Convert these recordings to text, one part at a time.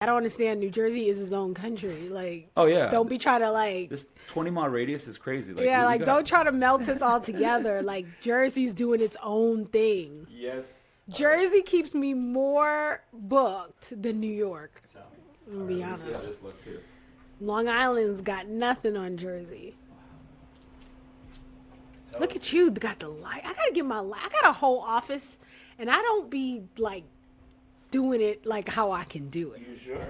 I don't understand. New Jersey is its own country. Like, Oh yeah, don't be trying to like, this 20-mile radius is crazy. Like, yeah, we like got don't try to melt us all together. Like Jersey's doing its own thing. yes. Jersey keeps me more booked than New York. Tell me. To All be right, let me see how honest, this looks here. Long Island's got nothing on Jersey. Tell Look us. at you, got the light. I gotta get my light. I got a whole office, and I don't be like doing it like how I can do it. You sure?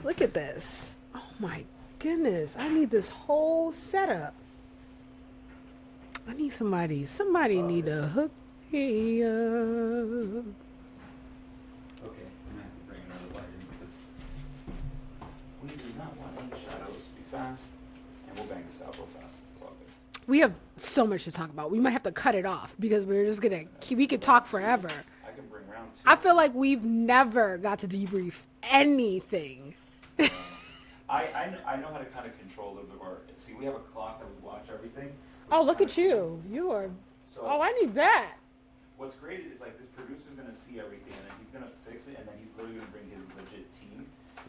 Look at this. Oh my goodness. I need this whole setup. I need somebody. Somebody need to hook me up. Okay, I'm gonna have to bring another light in because we do not want any shadows. Be fast, and we'll bang this out real fast. It's all good. We have so much to talk about. We might have to cut it off because we're just gonna we could talk forever. I can bring round two. I feel like we've never got to debrief anything. I know how to kind of control a little bit more. See, we have a clock that we watch everything. Oh, look at you. You are. Oh, I need that. What's great is like this producer's gonna see everything and then he's gonna fix it and then he's literally gonna bring his legit team.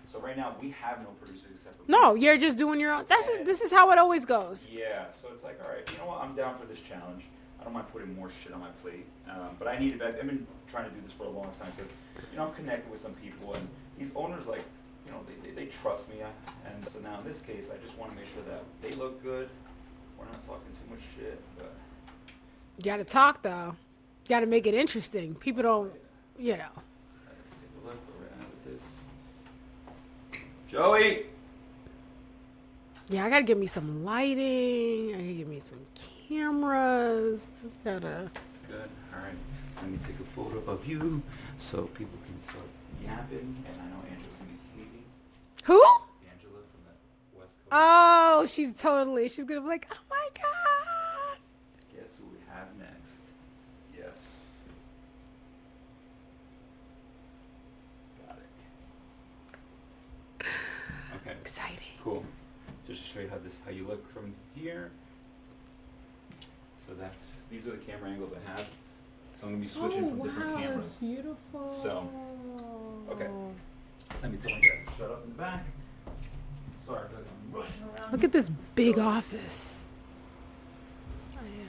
So right now we have no producers except for No, me. you're just doing your own. This is how it always goes. Yeah, so it's like, all right, you know what? I'm down for this challenge. I don't mind putting more shit on my plate, but I need. I've been trying to do this for a long time because I'm connected with some people and these owners like they trust me, and so now in this case I just want to make sure that they look good. We're not talking too much shit, but You gotta talk though. You gotta make it interesting. People don't, let's take a look where we're at with this. Joey. Yeah, I gotta give me some lighting. I gotta give me some cameras. Gotta. Good. All right. Let me take a photo of you so people can start yapping. And I know Angela's gonna be hating. Who? Angela from the West Coast. Oh, she's gonna be like, oh my god. Guess who we have next? Yes. Got it. Okay. Exciting. Cool. Just to show you how you look from here. So these are the camera angles I have. So I'm gonna be switching from different cameras. That's beautiful. So, okay. Let me tell you guys, shut up in the back. Sorry, guys, I'm rushing around. Look at this big office. Oh, yeah.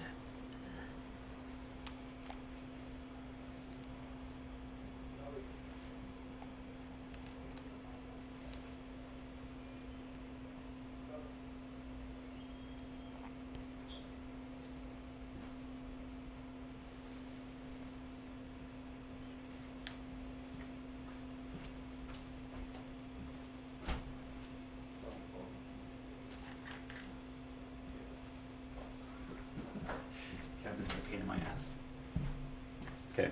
Captain's been a pain in my ass. Okay.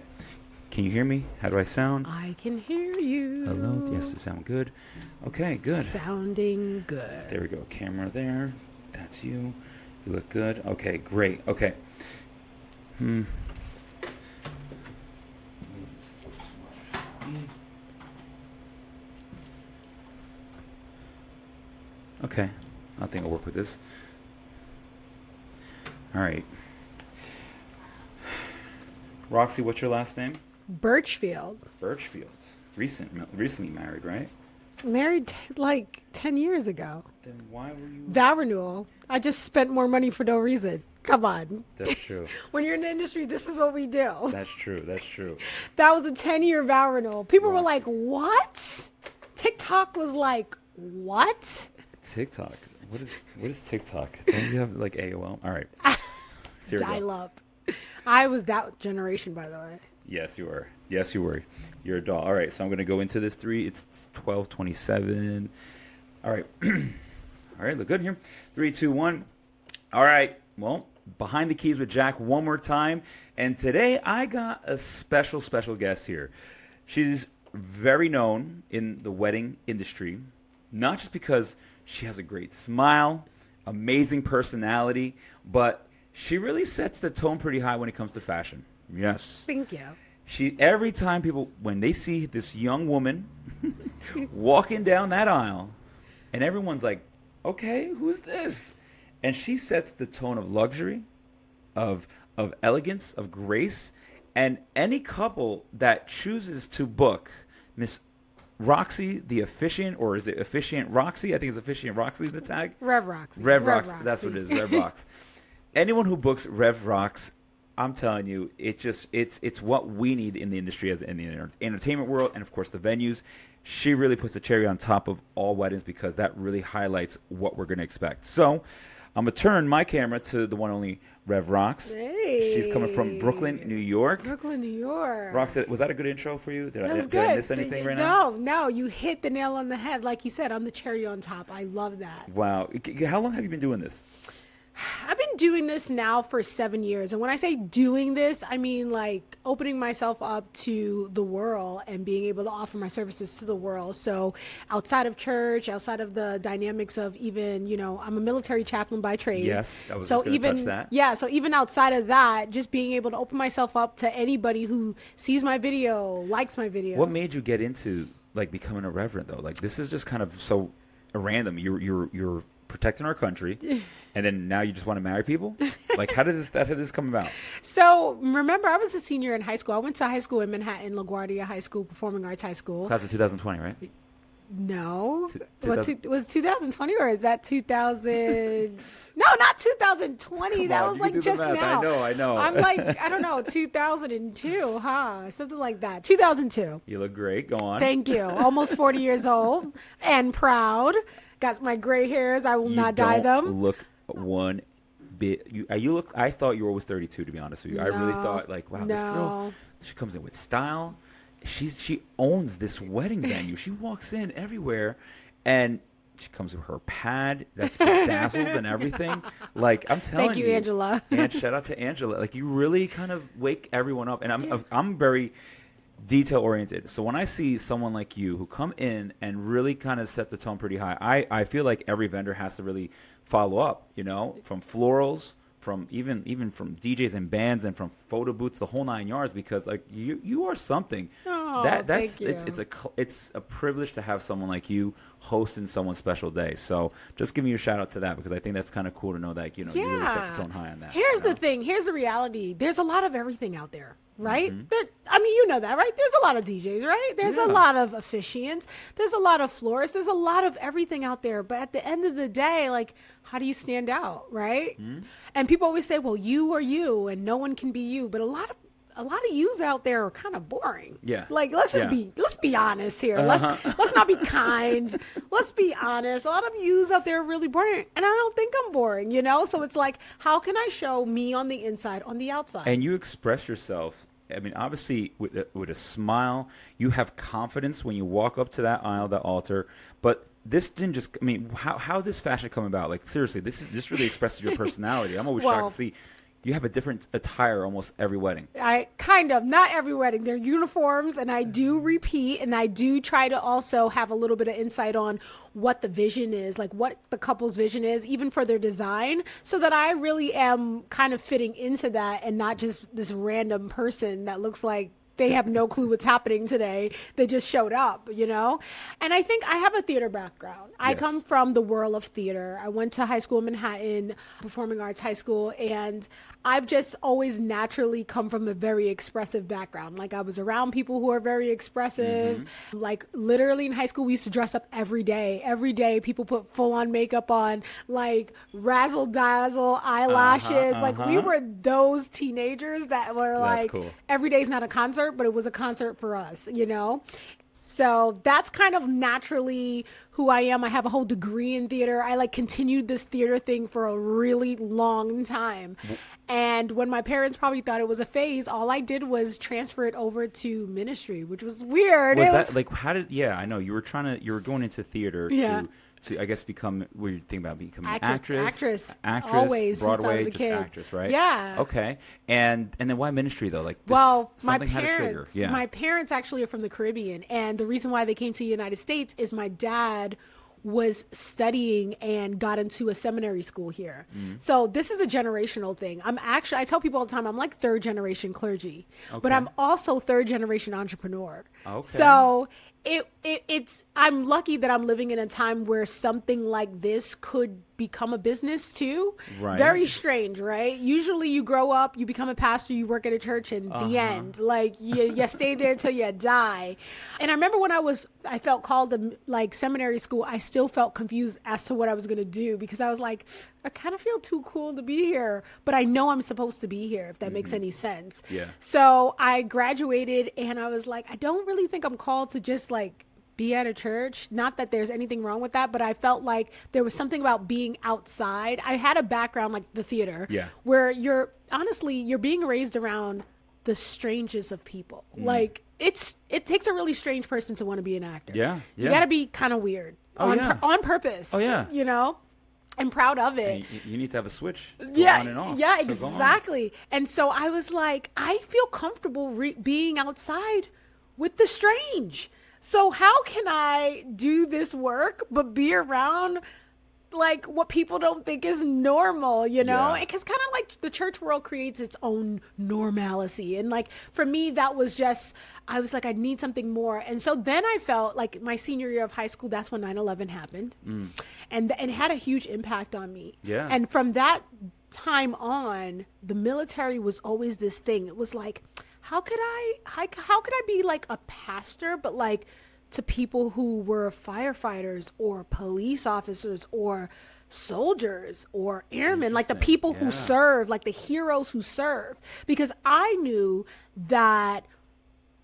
Can you hear me? How do I sound? I can hear you. Hello? Yes, it sound good. Okay, good. Sounding good. There we go. Camera there. That's you. You look good. Okay, great. Okay. Okay. I think I'll work with this. All right. Roxy, what's your last name? Birchfield. Birchfield. Recently married, right? Married like 10 years ago. Then why were you... Vow renewal. I just spent more money for no reason. Come on. That's true. When you're in the industry, this is what we do. That's true. That's true. That was a 10-year vow renewal. People were like, what? TikTok was like, what? TikTok. What is TikTok? Don't you have like AOL? All right. Dial up. I was that generation, by the way. Yes, you were. Yes, you were. You're a doll. All right, so I'm going to go into this 3. It's 12:27. All right. All right, look good here. 3, 2, 1. All right. Well, behind the keys with Jack one more time. And today I got a special guest here. She's very known in the wedding industry, not just because she has a great smile, amazing personality, but she really sets the tone pretty high when it comes to fashion. Yes. Thank you. Every time people, when they see this young woman walking down that aisle, and everyone's like, okay, who's this? And she sets the tone of luxury, of elegance, of grace, and any couple that chooses to book Miss Roxy, the Officiant, or is it Officiant Roxy? I think it's Officiant Roxy is the tag. Rev Roxy. Rev Rox. That's what it is. Rev Rox. Anyone who books Rev Rox, I'm telling you, it's what we need in the industry, in the entertainment world, and of course the venues. She really puts the cherry on top of all weddings because that really highlights what we're going to expect. So I'm going to turn my camera to the one only Rev Rox. Hey. She's coming from Brooklyn, New York. Brooklyn, New York. Rox, was that a good intro for you? Did I miss anything right now? No, you hit the nail on the head. Like you said, I'm the cherry on top. I love that. Wow. How long have you been doing this? I've been doing this now for 7 years. And when I say doing this, I mean like opening myself up to the world and being able to offer my services to the world. So outside of church, outside of the dynamics of even, I'm a military chaplain by trade. Yes, I was just going to touch that. Yeah, so even outside of that, just being able to open myself up to anybody who sees my video, likes my video. What made you get into like becoming a reverend though? Like this is just kind of so random. You're protecting our country, and then now you just want to marry people? Like, how did this come about? So, remember, I was a senior in high school. I went to high school in Manhattan, LaGuardia High School, Performing Arts High School. Class of 2020, right? No. Was 2020 or is that 2000? No, not 2020. That was like just now. I know. I'm like, I don't know, 2002, huh? Something like that. 2002. You look great. Go on. Thank you. Almost 40 years old and proud. Got my gray hairs. I will not dye them. Look one bit. I thought you were always 32, to be honest with you. No, I really thought, like, wow, this girl, she comes in with style. She owns this wedding venue. She walks in everywhere, and she comes with her pad that's bedazzled and everything. Like, I'm telling you. Thank you, Angela. And shout out to Angela. Like, you really kind of wake everyone up. And I'm very detail oriented. So when I see someone like you who come in and really kind of set the tone pretty high, I feel like every vendor has to really follow up, from florals, from even from DJs and bands and from photo booths, the whole 9 yards, because like you are something. Oh, that's thank you. it's a privilege to have someone like you hosting someone's special day. So just giving you a shout out to that, because I think that's kind of cool to know that you really set the tone high on that. Here's the thing. Here's the reality. There's a lot of everything out there. Right? I mean, you know that, right? There's a lot of DJs, right? There's a lot of officiants. There's a lot of florists. There's a lot of everything out there. But at the end of the day, like, how do you stand out, right? And people always say, well, you are you and no one can be you. But a lot of yous out there are kind of boring. Yeah. Like, let's be honest here. Let's not be kind. Let's be honest. A lot of yous out there are really boring, and I don't think I'm boring, So it's like, how can I show me on the inside, on the outside? And you express yourself. I mean, obviously, with a smile, you have confidence when you walk up to that aisle, that altar. But this didn't just. I mean, how did this fashion come about? Like, seriously, this really expresses your personality. I'm always shocked to see. You have a different attire almost every wedding. Not every wedding. They're uniforms, and I do repeat, and I do try to also have a little bit of insight on what the vision is, like what the couple's vision is, even for their design, so that I really am kind of fitting into that and not just this random person that looks like they have no clue what's happening today. They just showed up, And I think I have a theater background. I come from the world of theater. I went to high school in Manhattan, Performing Arts High School, and I've just always naturally come from a very expressive background. Like, I was around people who are very expressive. Like, literally in high school, we used to dress up every day. Every day, people put full-on makeup on, like razzle-dazzle eyelashes. Like, we were those teenagers that were like, cool. Every day's not a concert, but it was a concert for us, So that's kind of naturally who I am. I have a whole degree in theater. I continued this theater thing for a really long time. And when my parents probably thought it was a phase, all I did was transfer it over to ministry, which was weird. I know you were going into theater to I guess become, what you think about becoming an actress, always, Broadway, since I was a kid. Actress, right? Yeah. Okay. And then why ministry though? Like, my parents actually are from the Caribbean, and the reason why they came to the United States is my dad was studying and got into a seminary school here. So this is a generational thing. I tell people all the time, I'm like third generation clergy, but I'm also third generation entrepreneur. Okay. So it I'm lucky that I'm living in a time where something like this could become a business too. Right. Very strange, right? Usually you grow up, you become a pastor, you work at a church, and the end. Like you stay there till you die. And I remember when I felt called to like seminary school, I still felt confused as to what I was going to do, because I was like, I kind of feel too cool to be here, but I know I'm supposed to be here, if that makes any sense. Yeah. So I graduated and I was like, I don't really think I'm called to just like be at a church. Not that there's anything wrong with that, but I felt like there was something about being outside. I had a background like the theater, where you're being raised around the strangest of people. Like it takes a really strange person to want to be an actor. Yeah. You got to be kind of weird on purpose. Oh yeah. You know? I'm proud of it. You need to have a switch. Yeah, on and off. yeah, So exactly. And so I was like, I feel comfortable being outside with the strange. So how can I do this work but be around like what people don't think is normal, you know? Yeah. Because kind of like the church world creates its own normalcy. And like for me, that was just, I was like, I need something more. And so then I felt like my senior year of high school, that's when 9/11 happened. And it had a huge impact on me. Yeah. And from that time on, the military was always this thing. It was like, how could I be like a pastor, but like to people who were firefighters or police officers or soldiers or airmen, like the people who serve, like the heroes who serve. Because I knew that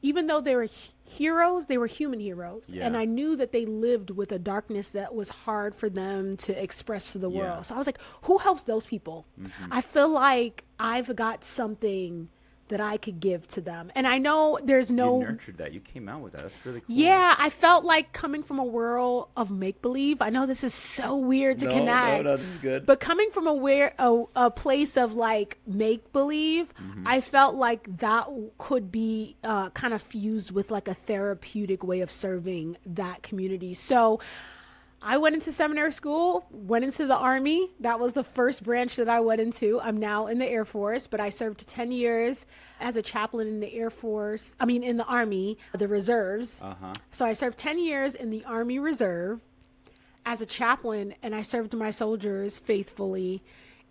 even though they were heroes, they were human heroes. Yeah. And I knew that they lived with a darkness that was hard for them to express to the world. So I was like, who helps those people? I feel like I've got something that I could give to them. And I know there's no... You nurtured that. You came out with that. That's really cool. Yeah, I felt like coming from a world of make-believe. I know this is so weird to connect. No, this is good. But coming from a place of like make-believe, I felt like that could be kind of fused with like a therapeutic way of serving that community. So I went into seminary school, went into the Army. That was the first branch that I went into. I'm now in the Air Force, but I served 10 years as a chaplain in the in the Army, the reserves. So I served 10 years in the Army Reserve as a chaplain, and I served my soldiers faithfully.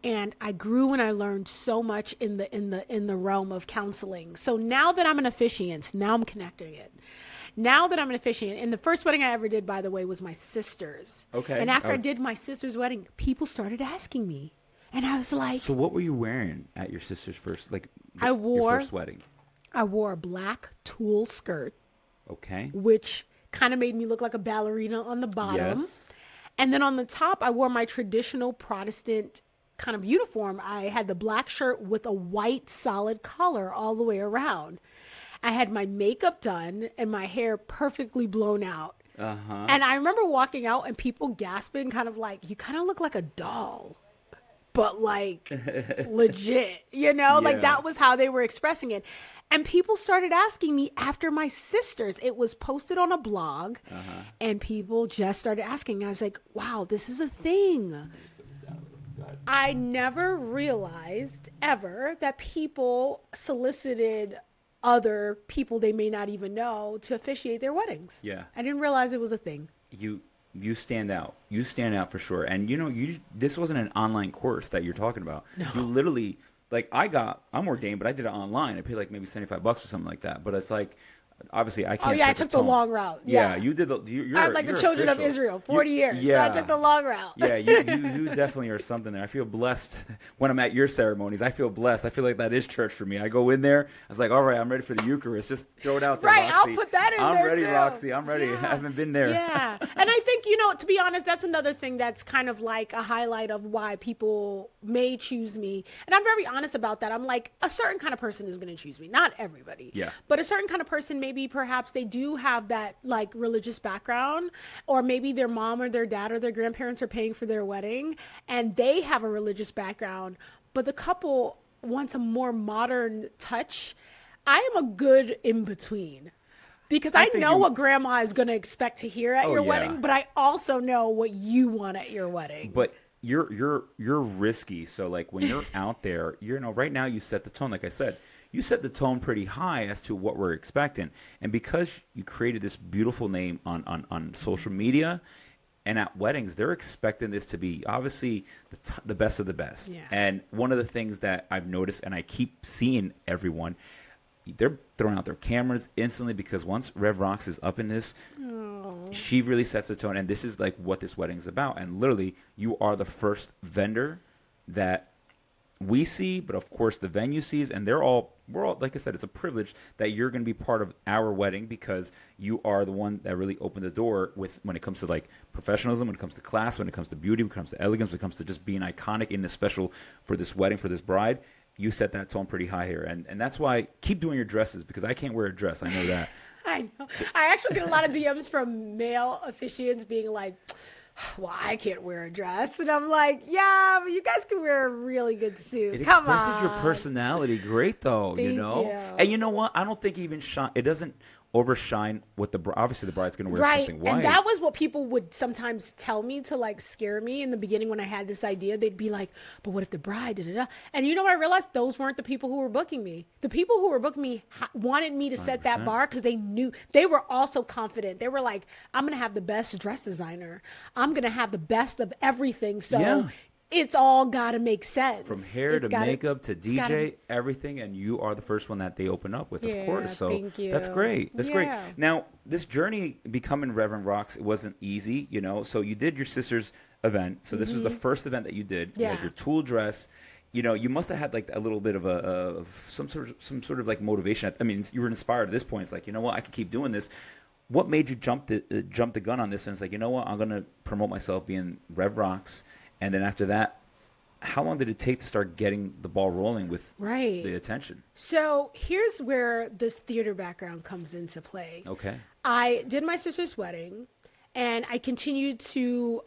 And I grew and I learned so much in the realm of counseling. So now that I'm an officiant, now I'm connecting it. Now that I'm an officiant, and the first wedding I ever did, by the way, was my sister's. Okay. And after I did my sister's wedding, people started asking me. And I was like... So what were you wearing at your sister's first, your first wedding? I wore a black tulle skirt. Okay. Which kind of made me look like a ballerina on the bottom. Yes. And then on the top, I wore my traditional Protestant kind of uniform. I had the black shirt with a white solid collar all the way around. I had my makeup done and my hair perfectly blown out. And I remember walking out and people gasping, kind of like, you kind of look like a doll, but like legit, you know, like that was how they were expressing it. And people started asking me after my sister's. It was posted on a blog and people just started asking. I was like, wow, this is a thing. I never realized ever that people solicited other people they may not even know to officiate their weddings. Yeah. I didn't realize it was a thing. You stand out. You stand out for sure. And this wasn't an online course that you're talking about. No. You literally, like I'm ordained, but I did it online. I paid like maybe $75 or something like that. But it's like, obviously I can't. Oh yeah, I took the long route. Yeah, you did. I'm like the children of Israel, 40 years. Yeah, so I took the long route. Yeah, you definitely are something there. I feel blessed when I'm at your ceremonies. I feel blessed. I feel like that is church for me. I go in there. I was like, all right, I'm ready for the Eucharist. Just throw it out there, right, Roxy. I'll put that in there I'm ready, too. Roxy. I'm ready. Yeah. I haven't been there. Yeah, and I think to be honest, that's another thing that's kind of like a highlight of why people may choose me. And I'm very honest about that. I'm like, a certain kind of person is going to choose me. Not everybody. Yeah. But a certain kind of person, maybe perhaps they do have that like religious background, or maybe their mom or their dad or their grandparents are paying for their wedding and they have a religious background, but the couple wants a more modern touch. I am a good in between. Because I know what grandma is going to expect to hear at your wedding, but I also know what you want at your wedding. But you're risky. So like when you're out there, right now you set the tone. Like I said, you set the tone pretty high as to what we're expecting. And because you created this beautiful name on social media and at weddings, they're expecting this to be obviously the best of the best. Yeah. And one of the things that I've noticed, and I keep seeing everyone, they're throwing out their cameras instantly, because once Rev Rox is up in this, she really sets the tone. And this is like what this wedding is about. And literally, you are the first vendor that we see, but of course the venue sees, and we're all, like I said, it's a privilege that you're going to be part of our wedding, because you are the one that really opened the door with, when it comes to like professionalism, when it comes to class, when it comes to beauty, when it comes to elegance, when it comes to just being iconic in the special for this wedding, for this bride. You set that tone pretty high here, and that's why keep doing your dresses, because I can't wear a dress. I know that. I know. I actually get a lot of DMs from male officiants being like, well, I can't wear a dress. And I'm like, yeah, but you guys can wear a really good suit. It Come expresses on. your personality great, though. Thank you know, you. And you know what? I don't think even it doesn't overshine what obviously the bride's going to wear Right. something white. And that was what people would sometimes tell me to like scare me in the beginning when I had this idea. They'd be like, but what if the bride, da, da, da. And you know what I realized? Those weren't the people who were booking me. The people who were booking me wanted me to set that 100%. bar because they knew, they were also confident. They were like, I'm going to have the best dress designer. I'm going to have the best of everything. So Yeah. it's all got to make sense. From hair It's to makeup to DJ, everything, and you are the first one that they open up with, Yeah, of course. So thank you. that's great. That's great. Yeah. Now, this journey becoming Reverend Rox, it wasn't easy, you know. So you did your sister's event. So this was the first event that you did. You had Yeah. your tulle dress. You know, you must have had like a little bit of some sort of like motivation. I mean, you were inspired at this point. It's like, you know what, I can keep doing this. What made you jump the gun on this? And it's like, you know what, I'm gonna promote myself being Rev Rox, and then after that, how long did it take to start getting the ball rolling with the attention? So here's where this theater background comes into play. Okay. I did my sister's wedding, and I continued to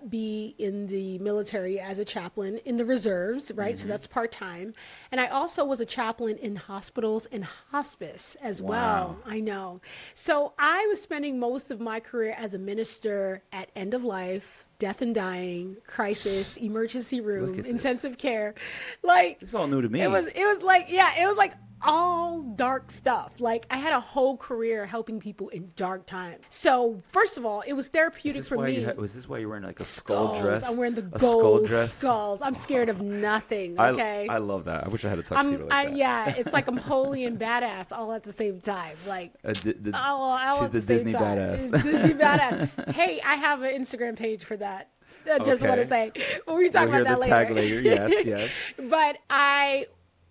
be in the military as a chaplain in the reserves, right? So that's part-time. And I also was a chaplain in hospitals and hospice as well. I know. So I was spending most of my career as a minister at end of life, death and dying, crisis, emergency room, intensive care. Like, This is all new to me. it was like all dark stuff. Like, I had a whole career helping people in dark times. So first of all, it was therapeutic for me. Was this why you were wearing like a skull dress? I'm wearing the A gold skull dress? skulls. I'm scared of nothing. Okay. I love that. I wish I had a tuxedo like that. Yeah, it's like I'm holy and badass all at the same time. Like, all she's at the same Disney time. badass. It's Disney badass. Hey, I have an Instagram page for that. I just Okay. want to say, well, we talk We'll about hear that the later. tag later. Yes, yes. But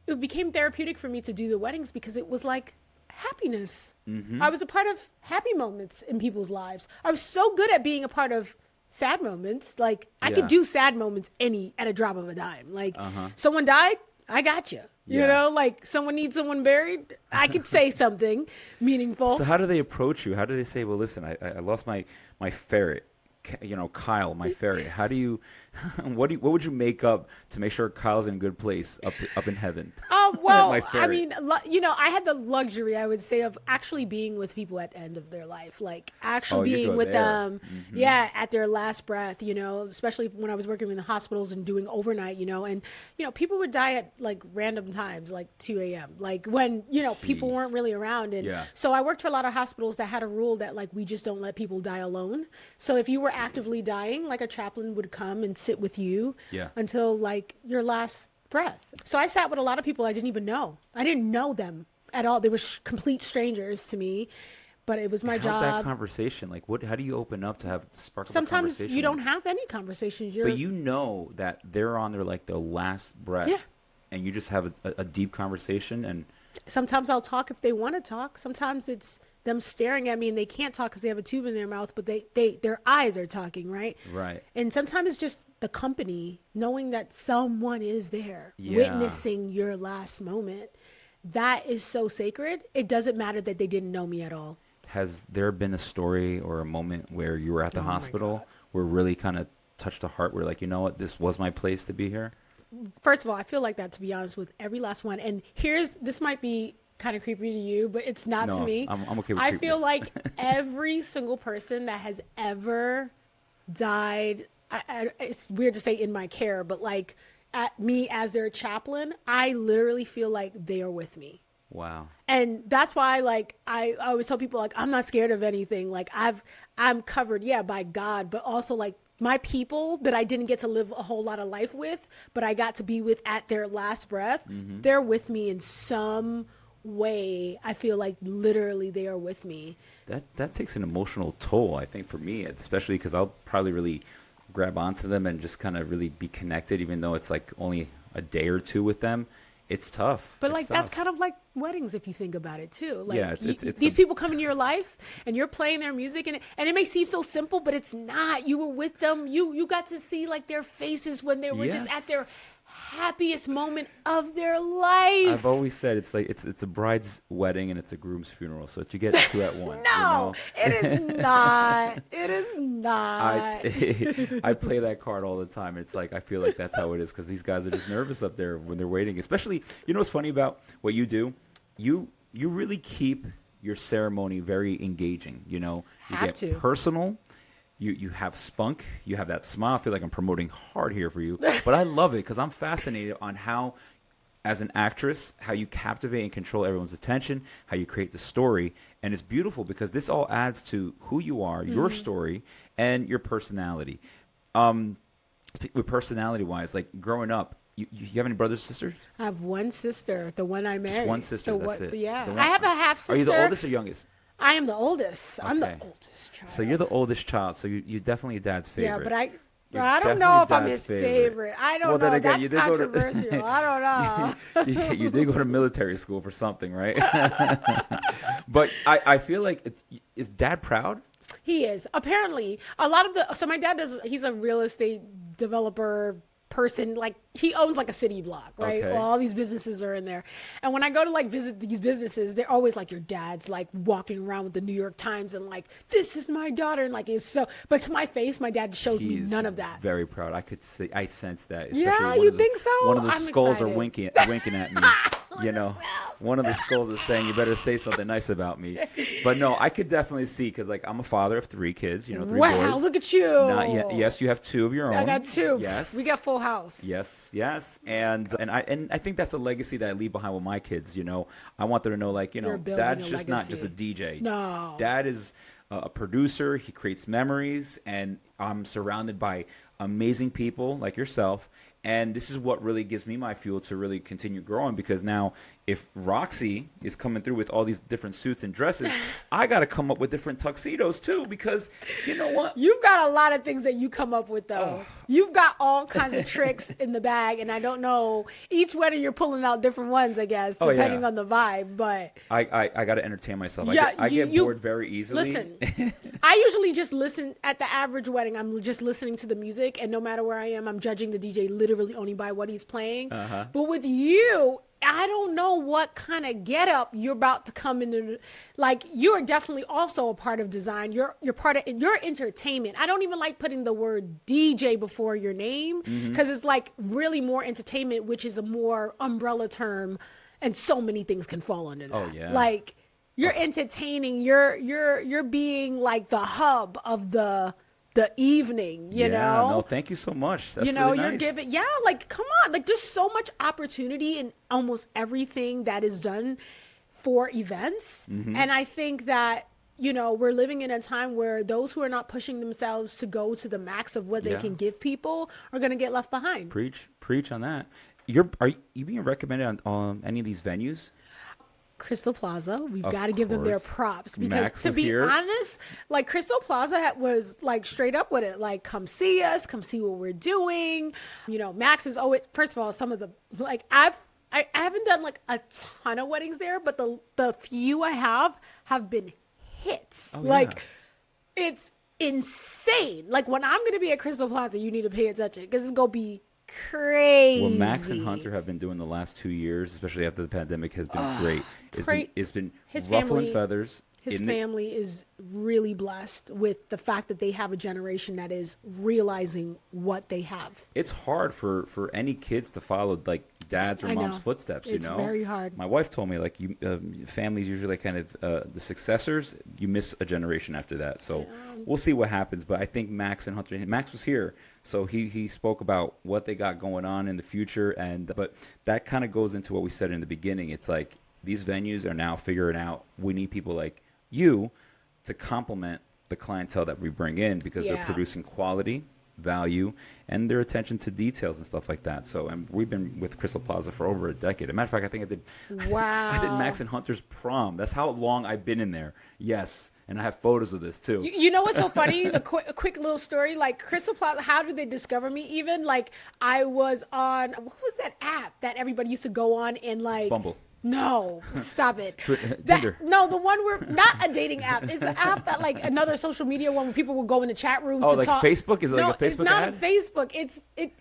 it became therapeutic for me to do the weddings because it was like happiness. Mm-hmm. I was a part of happy moments in people's lives. I was so good at being a part of sad moments. Like, I Yeah. could do sad moments at a drop of a dime. Like, someone died, I got you. You Yeah. know, like someone needs someone buried, I could say something meaningful. So how do they approach you? How do they say, well, listen, I lost my ferret. You know, Kyle, my ferret. How do you, what would you make up to make sure Kyle's in a good place up in heaven? Well, My I ferret. mean, I had the luxury, I would say, of actually being with people at the end of their life, like actually you being go with there. them, at their last breath, especially when I was working in the hospitals and doing overnight, and, people would die at like random times, like 2 a.m., like when, people Jeez. weren't really around. And Yeah. so I worked for a lot of hospitals that had a rule that like, we just don't let people die alone. So if you were actively dying, like a chaplain would come and sit with you Yeah. until like your last breath. So I sat with a lot of people I didn't even know. I didn't know them at all. They were complete strangers to me, but it was my How's job. that conversation? Like, how do you open up to have spark up a Sometimes conversation? you don't have any conversations. But you know that they're on their last breath. Yeah. And you just have a deep conversation. And Sometimes I'll talk if they want to talk. Sometimes it's them staring at me and they can't talk because they have a tube in their mouth, but their eyes are talking, right? Right. And sometimes it's just the company, knowing that someone is there, Yeah. witnessing your last moment. That is so sacred. It doesn't matter that they didn't know me at all. Has there been a story or a moment where you were at the my hospital God. where really kind of touched the heart, where like, you know what, this was my place to be here? First of all, I feel like that, to be honest, with every last one. And this might be kind of creepy to you, but it's not to No, me. I'm okay with I feel creepiness. like every single person that has ever died, it's weird to say in my care, but like at me as their chaplain, I literally feel like they are with me. Wow. And that's why, like, I always tell people, like, I'm not scared of anything. Like, I'm covered, yeah, by God, but also like my people that I didn't get to live a whole lot of life with, but I got to be with at their last breath. They're with me in some way. I feel like literally they are with me. That takes an emotional toll, I think, for me, especially because I'll probably really grab onto them and just kind of really be connected, even though it's like only a day or two with them. It's tough. But It's like tough. that's kind of like weddings if you think about it too. Like Yeah, it's these people come into your life and you're playing their music and it may seem so simple, but it's not. You were with them. You got to see like their faces when they were just at their Yes. happiest moment of their life. I've always said it's like it's a bride's wedding and it's a groom's funeral, so that you get two at once. No, it is not. It is not. I play that card all the time. It's like I feel like that's how it is because these guys are just nervous up there when they're waiting. Especially, you know what's funny about what you do? You really keep your ceremony very engaging. You know, you Have get to. personal. You have spunk. You have that smile. I feel like I'm promoting hard here for you, but I love it because I'm fascinated on how, as an actress, how you captivate and control everyone's attention, how you create the story, and it's beautiful because this all adds to who you are, your story, and your personality. With personality-wise, like growing up, you have any brothers, sisters? I have one sister, the one I married. Just one sister. The That's one- it. Yeah, The one- I have a half sister. Are you the oldest or youngest? I am the oldest. I'm the Okay. oldest child. So you're the oldest child. So you're definitely dad's favorite. Yeah, but I You're don't know if definitely I'm dad's his favorite. I don't Well, then know. again, you That's did go to- controversial. I don't know. you did go to military school for something, right? But I feel like is dad proud? He is. Apparently, a lot of so my dad he's a real estate developer person. Like he owns like a city block, right? Okay. Well, all these businesses are in there. And when I go to like visit these businesses, they're always like your dad's like walking around with the New York Times and like, this is my daughter. And like, it's so, but to my face, my dad shows me He's none of that. Very proud. I could see. I sense that. Yeah, especially one you of the- think so? One of the I'm skulls excited. are winking at me. You know, one of the skulls is saying, "You better say something nice about me." But no, I could definitely see because like I'm a father of 3 kids. You know, 3 Wow, boys. look at you. Not yet. Yes, you have 2 of your own. I got 2. Yes. We got full house. Yes, and I think that's a legacy that I leave behind with my kids. You know, I want them to know, like, you know, You're building dad's a just not just a legacy. DJ. No. Dad is a producer. He creates memories, and I'm surrounded by amazing people like yourself. And this is what really gives me my fuel to really continue growing because now if Roxy is coming through with all these different suits and dresses, I got to come up with different tuxedos too because you know what? You've got a lot of things that you come up with, though. You've got all kinds of tricks in the bag, and I don't know. Each wedding, you're pulling out different ones, I guess, Oh, yeah. depending on the vibe. But I got to entertain myself. Yeah, I get you- bored very easily. listen, I usually just listen at the average wedding. I'm just listening to the music, and no matter where I am, I'm judging the DJ literally only by what he's playing. But with you, I don't know what kind of get up you're about to come into. Like, you are definitely also a part of design. You're part of your entertainment. I don't even like putting the word DJ before your name because it's like really more entertainment, which is a more umbrella term, and so many things can fall under that. Oh, yeah. Like, you're entertaining. You're being like the hub of the evening. You know. No, thank you so much. That's You know, really you're nice. giving, like, come on. Like, there's so much opportunity in almost everything that is done for events. Mm-hmm. And I think that, you know, we're living in a time where those who are not pushing themselves to go to the max of what they Yeah. can give people are going to get left behind. Preach on that. Are you being recommended on any of these venues? Crystal Plaza, we've Of got to give them their course. props because Max to was be here. honest, like Crystal Plaza was like straight up with it, like come see us, come see what we're doing. You know, Max is always, first of all, some of the like I haven't done like a ton of weddings there, but the few I have been hits. Oh, like yeah. it's insane. Like when I'm gonna be at Crystal Plaza, you need to pay attention because it's gonna be crazy. Well, Max and Hunter have been doing the last 2 years, especially after the pandemic, has been great. It's been His ruffling family- feathers. His in the- family is really blessed with the fact that they have a generation that is realizing what they have. It's hard for any kids to follow like dad's or I mom's know. footsteps. It's you know, very hard. My wife told me like you families usually kind of the successors. You miss a generation after that. So we'll see what happens. But I think Max and Hunter. Max was here, so he spoke about what they got going on in the future. But that kind of goes into what we said in the beginning. It's like these venues are now figuring out we need people like you to complement the clientele that we bring in because they're producing quality, value, and their attention to details and stuff like that. So, and we've been with Crystal Plaza for over a decade. As a matter of fact, I think I did. Wow. I did Max and Hunter's prom. That's how long I've been in there. Yes, and I have photos of this too. You know what's so funny? The quick little story. Like Crystal Plaza, how did they discover me? Even like I was on, what was that app that everybody used to go on and like Bumble. No, stop it. Tinder. No, the one where not a dating app. It's an app that like another social media one where people will go in the chat rooms to like talk. Facebook? Is it like a Facebook it's not ad? a Facebook.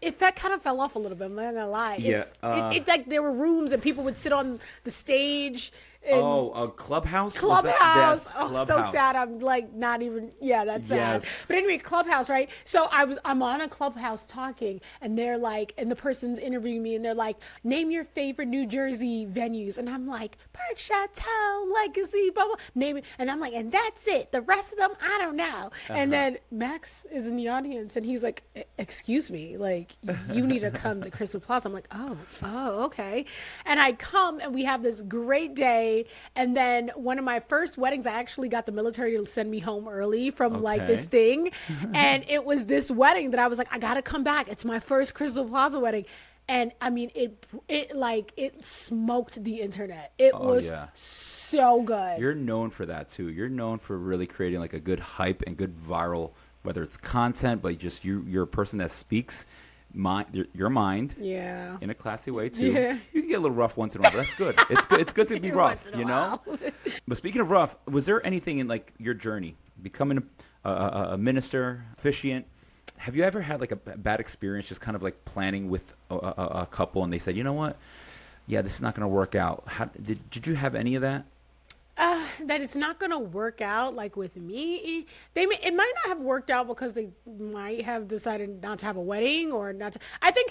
It that kind of fell off a little bit. I'm not gonna lie. It's like there were rooms and people would sit on the stage. Clubhouse? Clubhouse. Clubhouse. So sad. I'm like not even. Yeah, that's sad. But anyway, Clubhouse, right? So I'm on a Clubhouse talking, and they're like, and the person's interviewing me, and they're like, name your favorite New Jersey venues, and I'm like, Park Chateau, Legacy, blah blah. Name it, and I'm like, and that's it. The rest of them, I don't know. And then Max is in the audience, and he's like, excuse me, like you need to come to Crystal Plaza. I'm like, oh, okay. And I come, and we have this great day. And then one of my first weddings, I actually got the military to send me home early from like this thing. And it was this wedding that I was like, I got to come back. It's my first Crystal Plaza wedding. And I mean, it smoked the internet. It was so good. You're known for that too. You're known for really creating like a good hype and good viral, whether it's content, but just you're a person that speaks your mind in a classy way too. You can get a little rough once in a while, but that's good. It's good to be rough, you know. But speaking of rough, was there anything in like your journey becoming a minister, officiant? Have you ever had like a bad experience just kind of like planning with a couple and they said, you know what, this is not going to work out? Did you have any of that? That it's not going to work out like with me. It might not have worked out because they might have decided not to have a wedding or not to. I think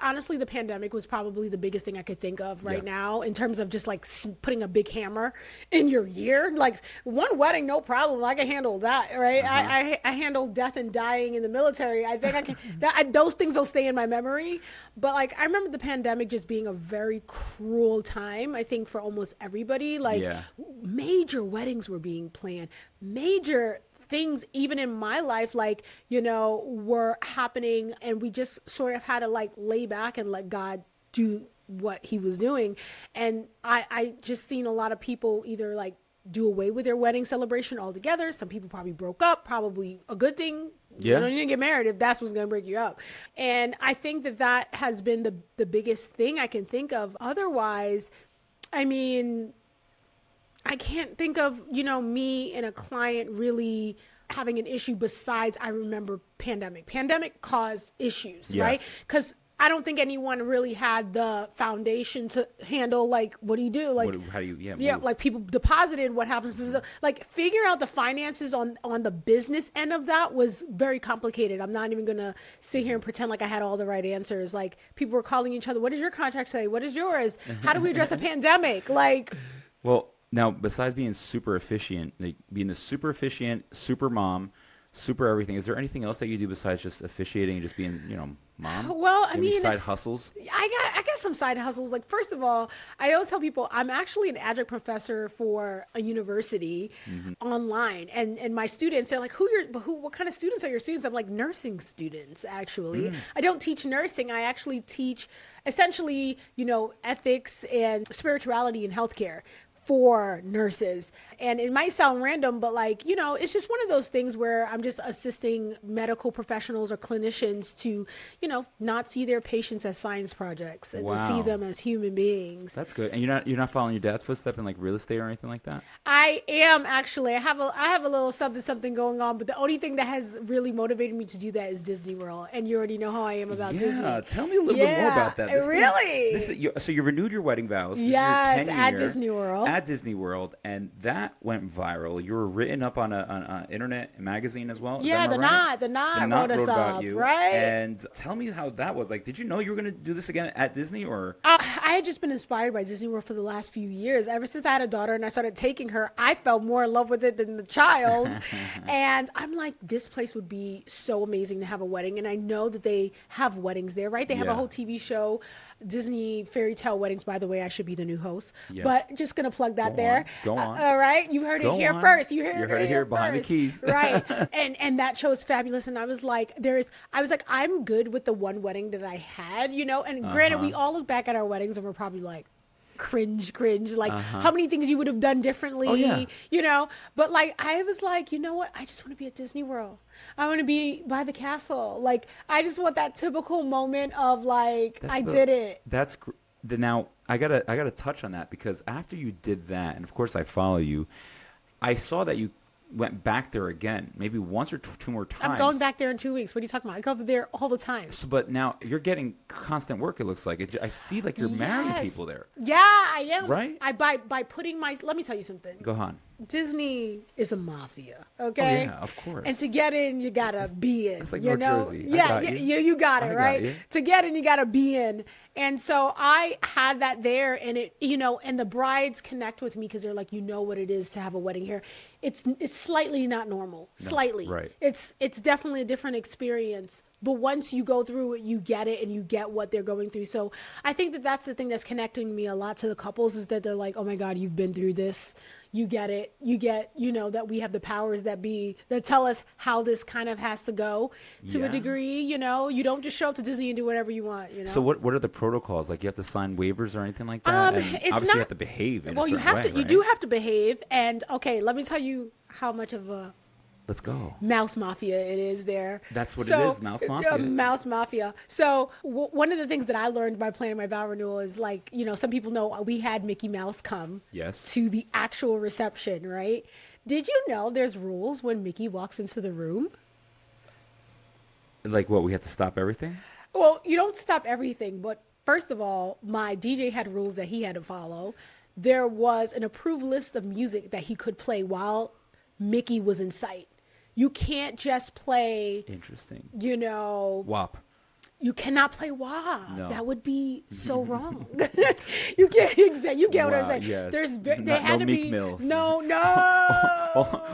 honestly the pandemic was probably the biggest thing I could think of right now in terms of just like putting a big hammer in your year. Like one wedding, no problem. I can handle that, right? I handled death and dying in the military. I think I can. Those things don't stay in my memory. But like I remember the pandemic just being a very cruel time. I think for almost everybody. Like major weddings were being planned. Major things even in my life, like, you know, were happening, and we just sort of had to like lay back and let God do what he was doing. And I just seen a lot of people either like do away with their wedding celebration altogether. Some people probably broke up, probably a good thing. You don't need to get married if that's what's going to break you up. And I think that has been the biggest thing I can think of. Otherwise, I mean, I can't think of, you know, me and a client really having an issue besides I remember pandemic. Pandemic caused issues, right? Because I don't think anyone really had the foundation to handle, like, what do you do? Like, how do you, move? Like people deposited, what happens to like figure out the finances on the business end of that was very complicated. I'm not even going to sit here and pretend like I had all the right answers. Like people were calling each other. What does your contract say? What is yours? How do we address a pandemic? Like, well, now besides being super efficient, like being the super efficient, super mom, super everything, is there anything else that you do besides just officiating and just being, you know, mom? Well, I mean, side hustles. I got some side hustles. Like, first of all, I always tell people I'm actually an adjunct professor for a university online, and my students, they're like, what kind of students are your students? I'm like, nursing students, actually. I don't teach nursing. I actually teach essentially, you know, ethics and spirituality in healthcare for nurses. And it might sound random, but like, you know, it's just one of those things where I'm just assisting medical professionals or clinicians to, you know, not see their patients as science projects and to see them as human beings. That's good. And you're not following your dad's footstep in like real estate or anything like that? I am actually. I have a little something going on, but the only thing that has really motivated me to do that is Disney World. And you already know how I am about Disney. Yeah, tell me a little bit more about that. Really? So you renewed your wedding vows. Yes, at Disney World. at Disney World, and that went viral. You were written up on a internet magazine as well. Is Yeah, that right? The Knot Knot wrote us about up, you. right? And tell me how that was. Like, did you know you were going to do this again at Disney, or? I had just been inspired by Disney World for the last few years. Ever since I had a daughter and I started taking her, I fell more in love with it than the child. And I'm like, this place would be so amazing to have a wedding. And I know that they have weddings there, right? They have a whole TV show, Disney Fairy Tale Weddings. By the way, I should be the new host. Yes. But just going to plug that there. Go on. All right. You heard it here first. You heard it here behind the first. keys. Right. And that show is fabulous. And I was like, I'm good with the one wedding that I had, you know, and granted, we all look back at our weddings and we're probably like, cringe, like how many things you would have done differently, you know, but like I was like, you know what, I just want to be at Disney World. I want to be by the castle. Like I just want that typical moment of like did it. Now I gotta touch on that, because after you did that, and of course I follow you, I saw that you went back there again, maybe once or two more times. I'm going back there in 2 weeks. What are you talking about? I go there all the time. So, but now you're getting constant work, it looks like. I see like you're marrying people there. Yeah, I am. Right? By putting let me tell you something. Go on. Disney is a mafia, okay? Oh, yeah, of course. And to get in, you gotta be in. It's like you North know? Jersey. Yeah, you got it, right? You. To get in, you gotta be in. And so I had that there, and it, you know, and the brides connect with me because they're like, you know what it is to have a wedding here. It's slightly not normal, slightly. Right. It's definitely a different experience. But once you go through it, you get it, and you get what they're going through. So I think that that's the thing that's connecting me a lot to the couples, is that they're like, oh my God, you've been through this. You get it. You get, you know, that we have the powers that be that tell us how this kind of has to go to a degree. You know, you don't just show up to Disney and do whatever you want. You know. So what are the protocols? Like you have to sign waivers or anything like that? And It's obviously not, you have to behave in a you certain have way, to. right? You do have to behave. And okay, let me tell you how much of a Let's go. Mouse Mafia it is there. That's what it is, Mouse Mafia. Mouse Mafia. So one of the things that I learned by planning my vow renewal is, like, you know, some people know we had Mickey Mouse come to the actual reception, right? Did you know there's rules when Mickey walks into the room? Like what, we have to stop everything? Well, you don't stop everything, but first of all, my DJ had rules that he had to follow. There was an approved list of music that he could play while Mickey was in sight. You can't just play. Interesting. You know. WAP. You cannot play WAP. No. That would be so wrong. You get You get what I'm saying. Yes. There had to Meek be Mills. no.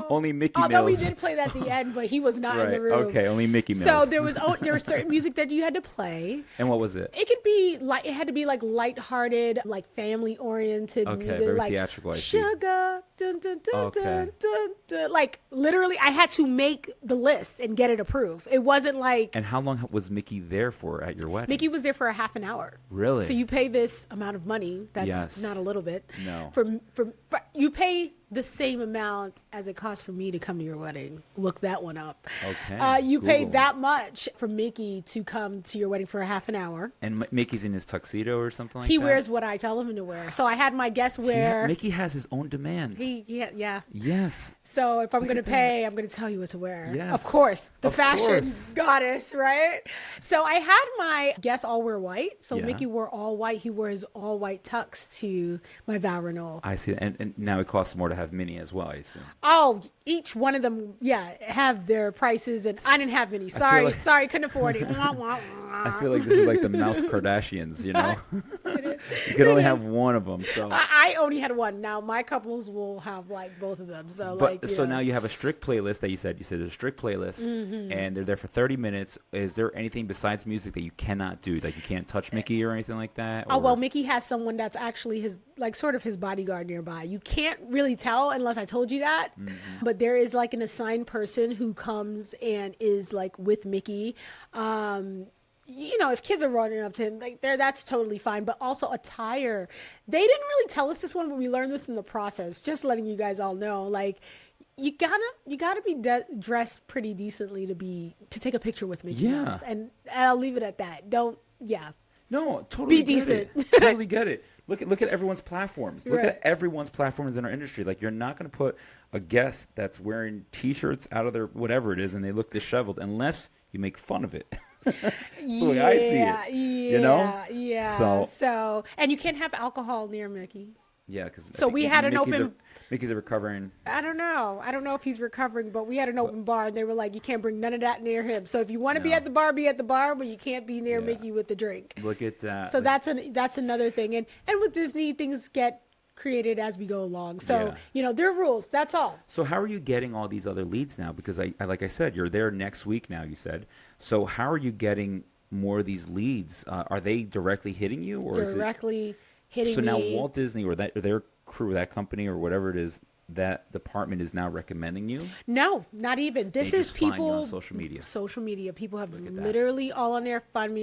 Only Mickey Although Mills. we did play that at the end, but he was not in the room. Okay, only Mickey Mills. So there was certain music that you had to play. And what was it? It could be like, it had to be like lighthearted, like family oriented music, very like theatrical. I see. Sugar, dun, dun, dun, Okay. dun, dun, dun. Like literally, I had to make the list and get it approved. It wasn't like. And how long was Mickey there for at your wedding? Mickey was there for a half an hour. Really? So you pay this amount of money. That's not a little bit. No. You pay the same amount as it costs for me to come to your wedding. Look that one up. Okay. You pay Google. that much for Mickey to come to your wedding for a half an hour. And Mickey's in his tuxedo or something like He that? wears what I tell him to wear. So I had my guests wear. Mickey has his own demands. Yeah. Yes. So if I'm going to pay, I'm going to tell you what to wear. Yes. Of course. The Of fashion course. goddess, right? So I had my guests all wear white. So Yeah. Mickey wore all white. He wore his all white tux to my vow renewal. I see. And now it costs more to have Minnie as well, I assume. Oh, each one of them, have their prices. And I didn't have any. Sorry, couldn't afford it. Wah, wah, wah. I feel like this is like the Mouse Kardashians, you know? You can only have one of them. So I only had one. Now my couples will have like both of them. So so now you have a strict playlist that you said there's a strict playlist, and they're there for 30 minutes. Is there anything besides music that you cannot do? Like you can't touch Mickey or anything like that? Oh, or- well, Mickey has someone that's actually his, like, sort of his bodyguard nearby. You can't really tell unless I told you that. But there is like an assigned person who comes and is like with Mickey. You know, if kids are running up to him, like that's totally fine. But also attire. They didn't really tell us this one, but we learned this in the process. Just letting you guys all know, like, you gotta be dressed pretty decently to take a picture with Mickey Mouse. And I'll leave it at that. No, totally Be decent. Totally get it. Look at everyone's platforms. Look Right. at everyone's platforms in our industry. Like you're not going to put a guest that's wearing T-shirts out of their whatever it is, and they look disheveled, unless you make fun of it. That's the way I see it. You know? Yeah. So So, and you can't have alcohol near Mickey. Yeah, because So we had an open. Mickey's a recovering. I don't know if he's recovering, but we had an open bar, and they were like, you can't bring none of that near him. So if you want to be at the bar, but you can't be near Mickey with the drink. Look at that. So that's another thing. And with Disney, things get created as we go along. So, there are rules. That's all. So how are you getting all these other leads now? Because I like I said, you're there next week now, you said. So how are you getting more of these leads? Are they directly hitting you, or directly hitting me? So now Walt Disney or their crew, that company or whatever it is, that department is now recommending you? No, not even. This is people on social media. Social media. People have literally all on there found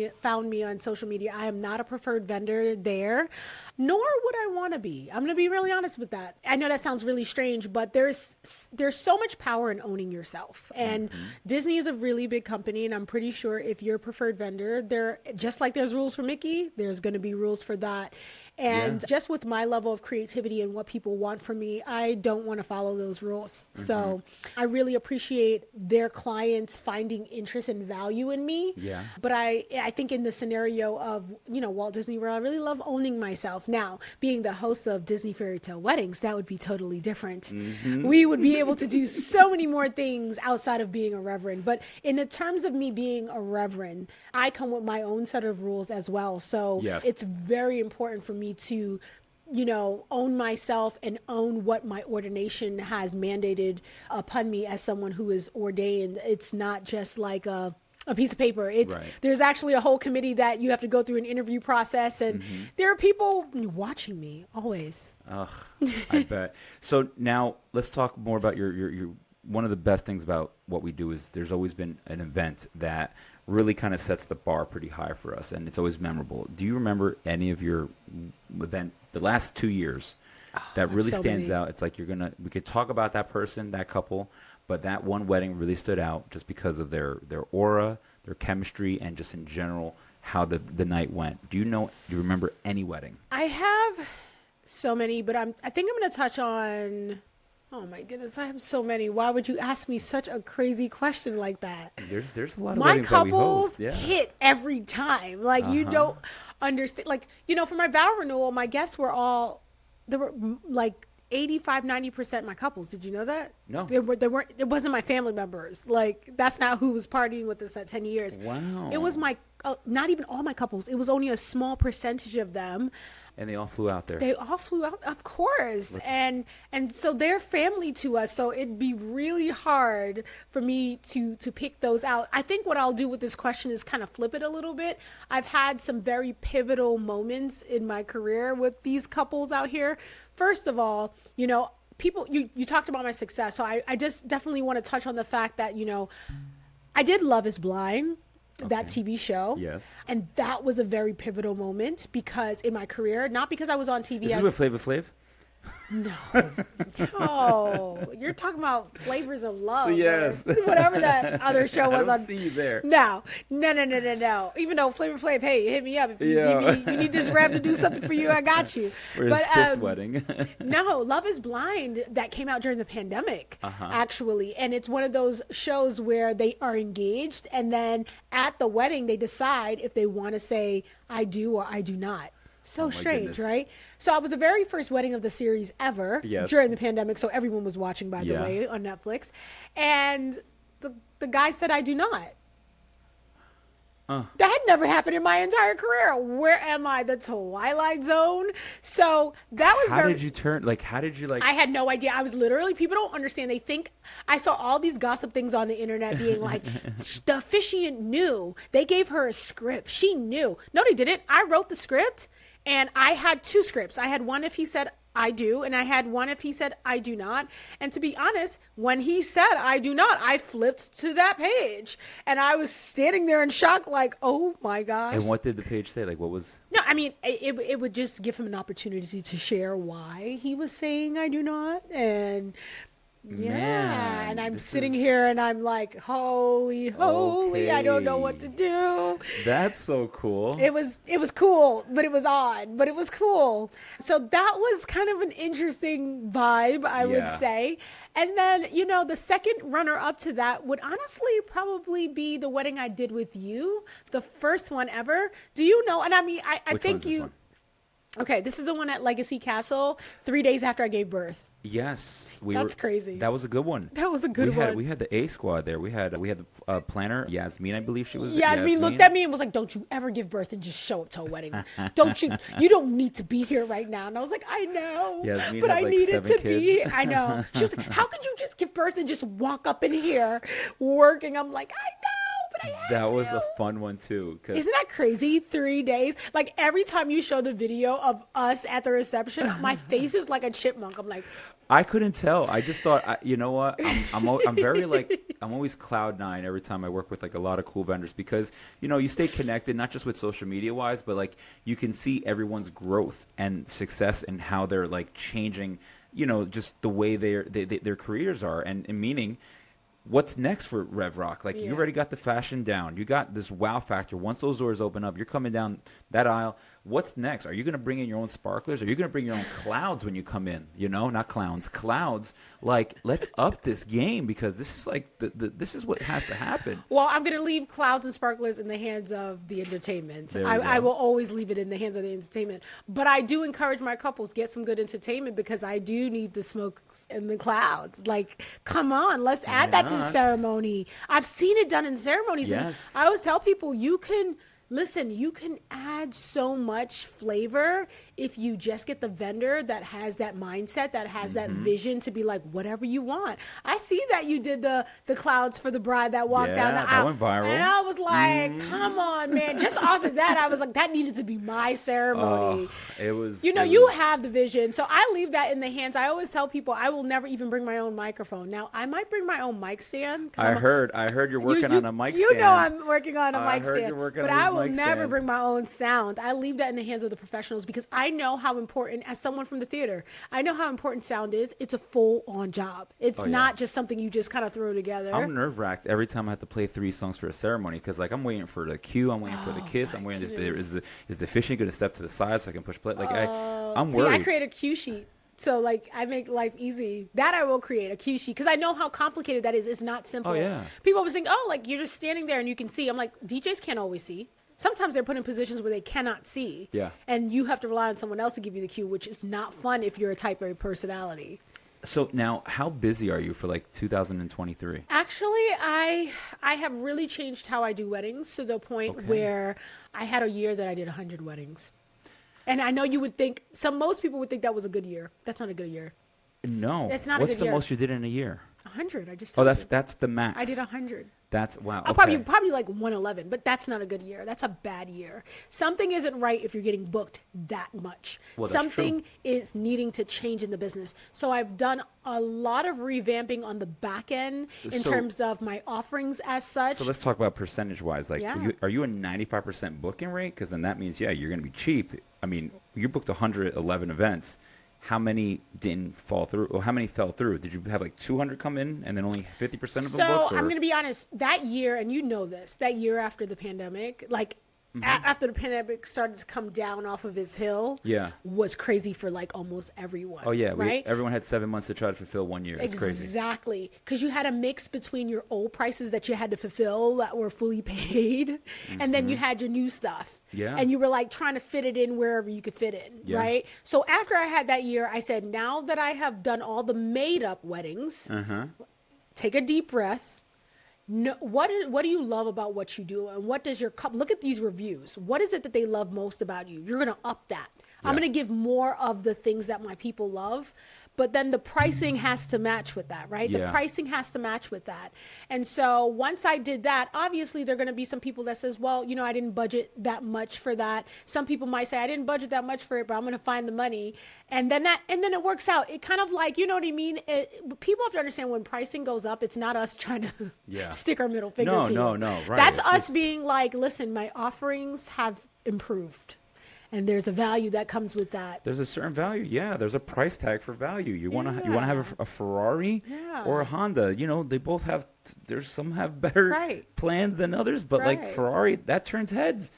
me on social media. I am not a preferred vendor there, nor would I want to be. I'm going to be really honest with that. I know that sounds really strange, but there's so much power in owning yourself. And Disney is a really big company, and I'm pretty sure if you're a preferred vendor, there, just like there's rules for Mickey, there's going to be rules for that. And just with my level of creativity and what people want from me, I don't want to follow those rules. So I really appreciate their clients finding interest and value in me. Yeah. But I think in the scenario of, Walt Disney World, I really love owning myself. Now, being the host of Disney Fairy Tale Weddings, that would be totally different. We would be able to do so many more things outside of being a reverend. But in the terms of me being a reverend, I come with my own set of rules as well. So it's very important for me to, own myself and own what my ordination has mandated upon me as someone who is ordained. It's not just like a piece of paper. There's actually a whole committee that you have to go through an interview process, and there are people watching me always. Ugh, I bet. So now let's talk more about your one of the best things about what we do is there's always been an event that really kind of sets the bar pretty high for us, and it's always memorable. Do you remember any of your event the last 2 years that really stands out? It's like we could talk about that person, that couple, but that one wedding really stood out just because of their aura, their chemistry, and just in general how the night went. Do you remember any wedding? I have so many, but I think I'm going to touch on. Oh my goodness, I have so many. Why would you ask me such a crazy question like that? There's a lot of my weddings that we host. couples hit every time. Like you don't understand. Like, for my vow renewal, my guests were there were like 85-90% my couples. Did you know that? No. They weren't. It wasn't my family members. Like, that's not who was partying with us at 10 years. Wow. It was not even all my couples. It was only a small percentage of them. And they all flew out there. They all flew out, of course. And so they're family to us. So it'd be really hard for me to pick those out. I think what I'll do with this question is kind of flip it a little bit. I've had some very pivotal moments in my career with these couples out here. First of all, people, you talked about my success. So I just definitely want to touch on the fact that, I did Love is Blind. That TV show. Yes. And that was a very pivotal moment because in my career, not because I was on TV. This is with Flavor Flav? No. Oh, you're talking about Flavors of Love. Yes. Whatever that other show was I on. don't see you there. No. Even though Flavor Flav, hey, hit me up. If you need this rep to do something for you, I got you. For his fifth wedding. No, Love is Blind, that came out during the pandemic, actually. And it's one of those shows where they are engaged, and then at the wedding, they decide if they want to say, I do or I do not. So strange, right? So it was the very first wedding of the series ever during the pandemic. So everyone was watching, by the way, on Netflix. And the guy said, I do not. That had never happened in my entire career. Where am I? The Twilight Zone? So that was How did you turn? I had no idea. I was literally, people don't understand. They think, I saw all these gossip things on the internet being like, the officiant knew. They gave her a script. She knew. No, they didn't. I wrote the script. And I had two scripts. I had one if he said, I do, and I had one if he said, I do not. And to be honest, when he said, I do not, I flipped to that page. And I was standing there in shock like, oh my gosh. And what did the page say? Like, what was? No, I mean, it would just give him an opportunity to share why he was saying, I do not. And Man, and I'm sitting here and I'm like, holy, I don't know what to do. That's so cool. It was cool, but it was odd, but it was cool. So that was kind of an interesting vibe, I would say. And then, the second runner up to that would honestly probably be the wedding I did with you, the first one ever. Do you know? And I mean, I Which think one's this one? Okay, this is the one at Legacy Castle 3 days after I gave birth. Yes, That's crazy. That was a good one. That was a good one. We had the A squad there. We had the planner Yasmin, I believe she was. Yasmin looked at me and was like, "Don't you ever give birth and just show up to a wedding? Don't you? You don't need to be here right now." And I was like, "I know, Yasmin but has I like needed 7 to kids. be." I know. She was like, "How could you just give birth and just walk up in here working?" I'm like, "I know, but I had That to." was a fun one too. Isn't that crazy? 3 days. Like every time you show the video of us at the reception, my face is like a chipmunk. I'm like, I couldn't tell. I just thought, you know what? I'm very like, I'm always cloud nine every time I work with like a lot of cool vendors because, you know, you stay connected, not just with social media wise, but like you can see everyone's growth and success and how they're like changing, you know, just the way their careers are and meaning what's next for Rev Rock. Like you already got the fashion down. You got this wow factor. Once those doors open up, you're coming down that aisle. What's next? Are you going to bring in your own sparklers? Are you going to bring your own clouds when you come in? You know, not clowns, clouds. Like, let's up this game because this is like this is what has to happen. well, I'm going to leave clouds and sparklers in the hands of the entertainment. There you I go. will always leave it in the hands of the entertainment. But I do encourage my couples get some good entertainment because I do need the smoke and the clouds. Like, come on, let's add that to the not? ceremony. I've seen it done in ceremonies. And Yes. I always tell people you can add so much flavor if you just get the vendor that has that mindset, that has that vision to be like, whatever you want. I see that you did the clouds for the bride that walked down the Yeah, aisle. that went viral. And I was like, come on, man. Just off of that, I was like, that needed to be my ceremony. It was. You know, it you was- have the vision. So I leave that in the hands. I always tell people I will never even bring my own microphone. Now, I might bring my own mic stand. I heard you're working on a mic You stand. know I'm working on a I mic heard stand. you're working But on I this will mic never stand. bring my own sound. I leave that in the hands of the professionals because I know how important, as someone from the theater, I know how important sound is. It's a full-on job. It's yeah. not just something you just kind of throw together. I'm nerve wracked every time I have to play 3 songs for a ceremony because like I'm waiting for the cue, I'm waiting for the kiss, I'm waiting is the officiant going to step to the side so I can push play? Like I'm See, worried. I create a cue sheet. So, like, I make life easy. That I will create a cue sheet because I know how complicated that is. It's not simple. Oh, yeah. People always think, oh, like, you're just standing there and you can see. I'm like, DJs can't always see. Sometimes they're put in positions where they cannot see. Yeah. And you have to rely on someone else to give you the cue, which is not fun if you're a type A personality. So now, how busy are you for like 2023? Actually, I have really changed how I do weddings to the point where I had a year that I did 100 weddings. And I know you would think, most people would think that was a good year. That's not a good year. No. It's not a What's good the year. most you did in a year? 100. I just Oh, told you. that's the max. I did 100. That's wow. I'll okay. probably like 111, but that's not a good year. That's a bad year. Something isn't right if you're getting booked that much. Well, that's Something true. is needing to change in the business. So I've done a lot of revamping on the back end in So- terms of my offerings as such. So let's talk about percentage wise. Like, Yeah. are you a 95% booking rate? Because then that means you're going to be cheap. I mean, you booked 111 events. How many didn't fall through? Or how many fell through? Did you have like 200 come in and then only 50% of them So booked? Or? I'm going to be honest. That year, and you know this, that year after the pandemic, like after the pandemic started to come down off of its hill, Yeah. was crazy for like almost everyone. Oh yeah, right. everyone had 7 months to try to fulfill 1 year. It's crazy. Exactly. Because you had a mix between your old prices that you had to fulfill that were fully paid, and then you had your new stuff. Yeah. And you were like trying to fit it in wherever you could fit in, Yeah. right? So after I had that year, I said, now that I have done all the made up weddings, take a deep breath. No, what do you love about what you do, and what does your look at these reviews? What is it that they love most about you? You're gonna up that. I'm Yeah. gonna give more of the things that my people love, but then the pricing has to match with that, right? The Yeah. pricing has to match with that. And so once I did that, obviously there are gonna be some people that says, well, you know, I didn't budget that much for that. Some people might say I didn't budget that much for it, but I'm gonna find the money, and then it works out. It kind of like, you know what I mean? People have to understand when pricing goes up, it's not us trying to Yeah. stick our middle finger No, to no, you. no, right. That's It's us just- being like, listen, my offerings have improved, and there's a value that comes with that. There's a certain value. Yeah, there's a price tag for value. You want to have a Ferrari or a Honda. You know, they both have. There's some have better Right. plans than others, but like Right. Ferrari, that turns heads.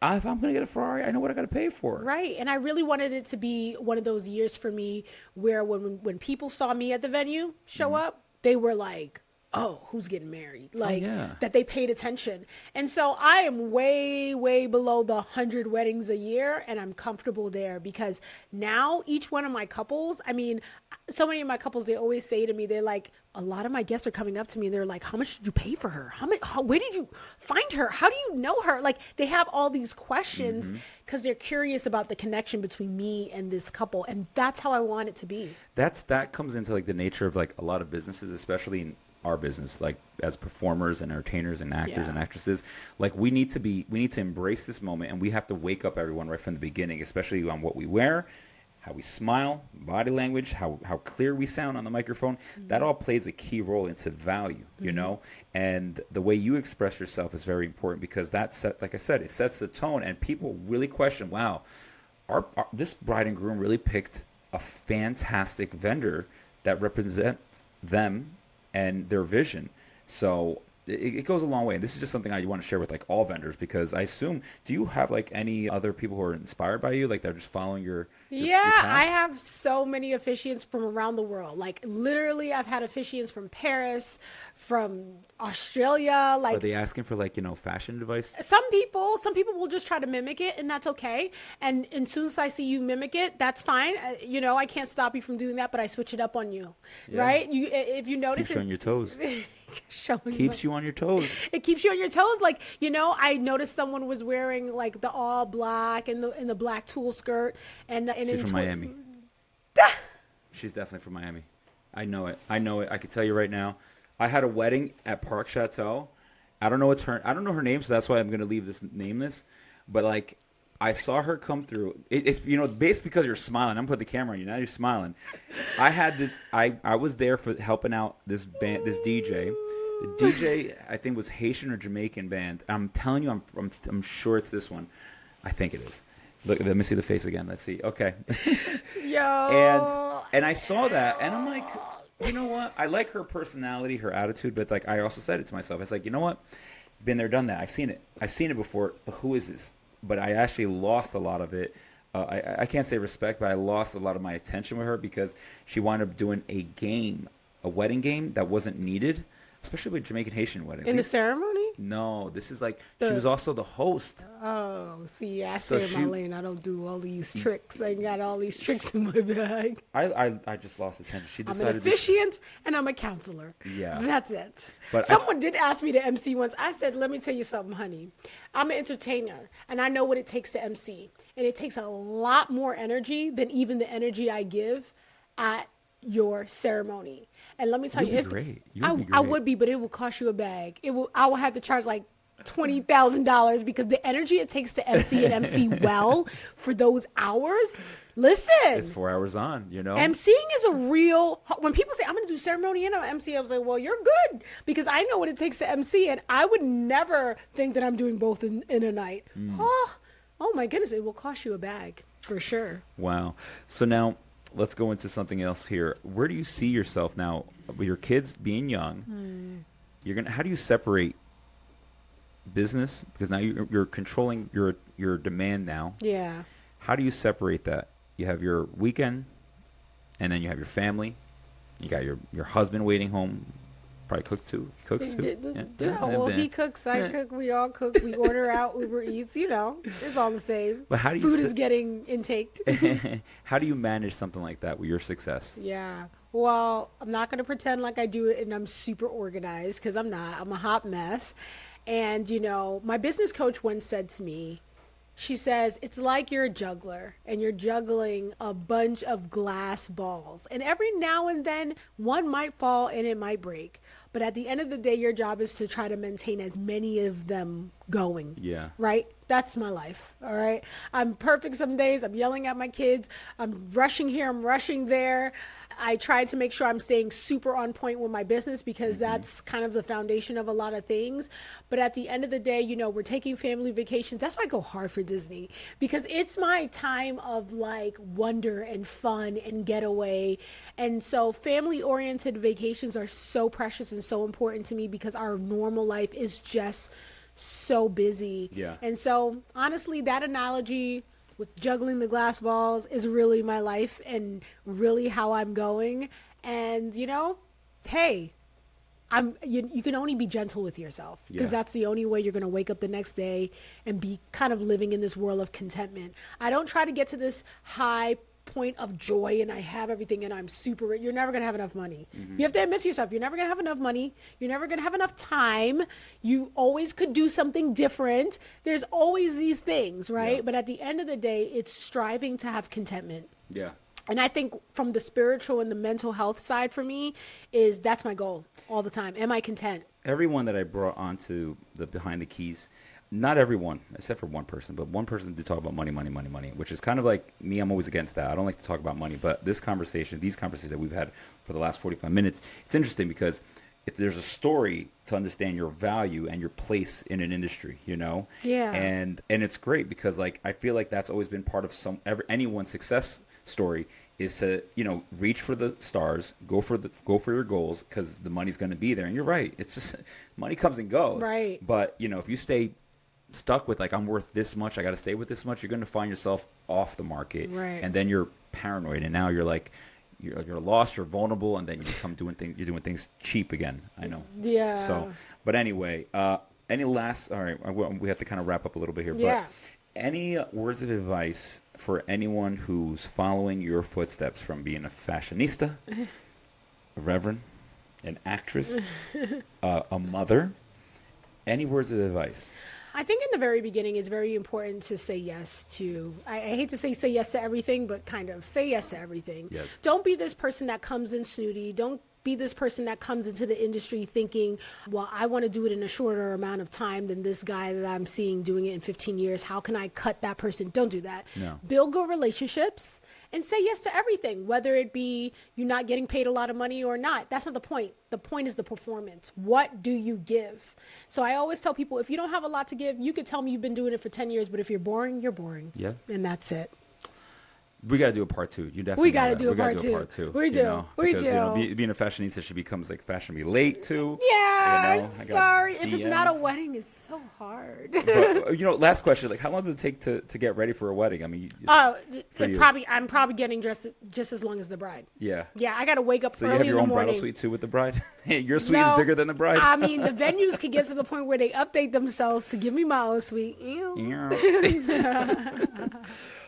If I'm gonna get a Ferrari, I know what I got to pay for. Right. And I really wanted it to be one of those years for me where when people saw me at the venue show up, they were like, oh, who's getting married? Like yeah. that they paid attention. And so I am way, way below the 100 weddings a year, and I'm comfortable there because now each one of my couples, I mean, so many of my couples, they always say to me, they're like, a lot of my guests are coming up to me and they're like, how much did you pay for her? Where did you find her? How do you know her? Like they have all these questions because they're curious about the connection between me and this couple. And that's how I want it to be. That comes into like the nature of like a lot of businesses, especially in our business, like as performers and entertainers and actors and actresses. Like we need to embrace this moment, and we have to wake up everyone right from the beginning, especially on what we wear, how we smile, body language, how clear we sound on the microphone. That all plays a key role into value, you know? And the way you express yourself is very important because like I said, it sets the tone, and people really question, wow, this bride and groom really picked a fantastic vendor that represents them and their vision. So it goes a long way. And this is just something I want to share with like all vendors, because I assume, do you have like any other people who are inspired by you? Like they're just following your path? I have so many officiants from around the world. Like literally I've had officiants from Paris, from Australia. Like, are they asking for like, fashion advice? some people will just try to mimic it, and that's okay. And as soon as I see you mimic it, that's fine. I can't stop you from doing that, but I switch it up on you, right? If you notice Keeps you on your toes. keeps you on your toes. It keeps you on your toes. Like, I noticed someone was wearing like the all black and the black tulle skirt, and She's from Miami. She's definitely from Miami. I know it. I can tell you right now. I had a wedding at Park Chateau. I don't know her name, so that's why I'm going to leave this nameless. But like, I saw her come through. It's based because you're smiling. I'm putting the camera on you now. You're smiling. I had this. I was there for helping out this band, this DJ. The DJ I think was Haitian or Jamaican band. I'm telling you, I'm sure it's this one. I think it is. Look, let me see the face again. Let's see. Okay. Yo. And I saw that, and I'm like, you know what? I like her personality, her attitude, but like I also said it to myself. It's like, you know what? Been there, done that. I've seen it before. But who is this? But I actually lost a lot of it. I can't say respect, but I lost a lot of my attention with her because she wound up doing a wedding game that wasn't needed, especially with Jamaican Haitian weddings. In the ceremony? No, this is like she was also the host. Oh, see, I stay in my lane. I don't do all these tricks. I ain't got all these tricks in my bag. I just lost attention. She decided I'm an officiant and I'm a counselor. Yeah. That's it. But someone did ask me to MC once. I said, let me tell you something, honey. I'm an entertainer, and I know what it takes to MC. And it takes a lot more energy than even the energy I give at your ceremony. And let me tell you, I would be, but it will cost you a bag. I will have to charge like $20,000 because the energy it takes to MC and MC well for those hours. Listen, it's 4 hours on, MCing is a real. When people say I'm going to do ceremony and I'm MC, I was like, well, you're good because I know what it takes to MC, and I would never think that I'm doing both in a night. Oh my goodness, it will cost you a bag for sure. Wow. So now, let's go into something else here. Where do you see yourself now with your kids being young? How do you separate business, because now you're controlling your demand now? Yeah. How do you separate that? You have your weekend, and then you have your family. You got your husband waiting home. Probably cook too. He cooks too. Well, he cooks. I cook. We all cook. We order out. Uber Eats. It's all the same. But how do you food is getting intaked? How do you manage something like that with your success? Yeah. Well, I'm not going to pretend like I do it and I'm super organized, because I'm not. I'm a hot mess. And, my business coach once said to me, she says, it's like you're a juggler and you're juggling a bunch of glass balls. And every now and then one might fall and it might break. But at the end of the day, your job is to try to maintain as many of them going. Yeah. Right? That's my life. All right. I'm perfect some days. I'm yelling at my kids. I'm rushing here. I'm rushing there. I try to make sure I'm staying super on point with my business, because that's kind of the foundation of a lot of things. But at the end of the day, we're taking family vacations. That's why I go hard for Disney, because it's my time of like wonder and fun and getaway. And so family oriented vacations are so precious and so important to me, because our normal life is just so busy. Yeah. And so honestly, that analogy with juggling the glass balls is really my life and really how I'm going. And, hey, you can only be gentle with yourself, because Yeah. that's the only way you're going to wake up the next day and be kind of living in this world of contentment. I don't try to get to this high point of joy and I have everything and I'm super rich. You're never going to have enough money. You have to admit to yourself, you're never going to have enough money. You're never going to have enough time. You always could do something different. There's always these things, right? Yeah. But at the end of the day, it's striving to have contentment. Yeah. And I think from the spiritual and the mental health side for me is that's my goal all the time. Am I content? Everyone that I brought onto the Behind the Keys, not everyone, except for one person, but one person did talk about money, which is kind of like me. I'm always against that. I don't like to talk about money, but these conversations that we've had for the last 45 minutes, it's interesting because there's a story to understand your value and your place in an industry, you know? Yeah. And it's great because like, I feel like that's always been part of anyone's success story is to, you know, reach for the stars, go for your goals because the money's going to be there. And you're right. It's just money comes and goes. Right. But, you know, if you stay stuck with like, I'm worth this much, I got to stay with this much, you're going to find yourself off the market. Right. And then you're paranoid. And now you're like, you're lost, you're vulnerable. And then you become you're doing things cheap again. I know. Yeah. So, but anyway, all right, we have to kind of wrap up a little bit here. Yeah. But any words of advice for anyone who's following your footsteps from being a fashionista, a reverend, an actress, a mother? Any words of advice? I think in the very beginning, it's very important to say yes to, I hate to say yes to everything, but kind of say yes to everything. Yes. Don't be this person that comes in snooty. Don't be this person that comes into the industry thinking, well, I want to do it in a shorter amount of time than this guy that I'm seeing doing it in 15 years. How can I cut that person? Don't do that. No. Build good relationships and say yes to everything, whether it be you not getting paid a lot of money or not. That's not the point. The point is the performance. What do you give? So I always tell people, if you don't have a lot to give, you could tell me you've been doing it for 10 years, but if you're boring, you're boring. Yeah. And that's it. We got to do a part two. You definitely. We got to do a gotta part two. We you do. know, We because, do. You know, being a fashionista, she becomes like fashionably late too. Yeah, You know, I'm I got sorry. If it's not a DMs. wedding, it's so hard. But, you know, last question: like, how long does it take to get ready for a wedding? I mean, Oh, for you. I'm probably getting dressed just as long as the bride. yeah. Yeah, I got to wake up So you early have in your the own morning. bridal suite too with the bride. Your suite is No, bigger than the bride. I mean, the venues could get to the point where they update themselves to give me my own suite. Ew.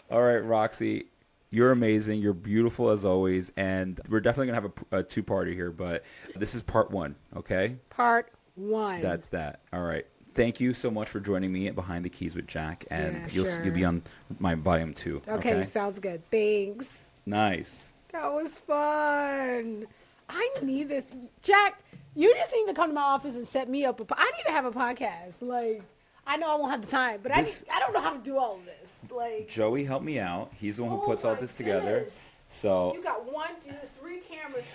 All right, Roxy. You're amazing. You're beautiful as always. And we're definitely going to have a two-parter here, but this is part one, okay? Part one. That's that. All right. Thank you so much for joining me at Behind the Keys with Jack. And Yeah, sure. you'll be on my volume 2. Okay, sounds good. Thanks. Nice. That was fun. I need this. Jack, you just need to come to my office and set me up. I need to have a podcast. Like, I know I won't have the time, but I don't know how to do all of this. Like, Joey helped me out. He's the one who oh puts all my this together. goodness. So You got 3 cameras.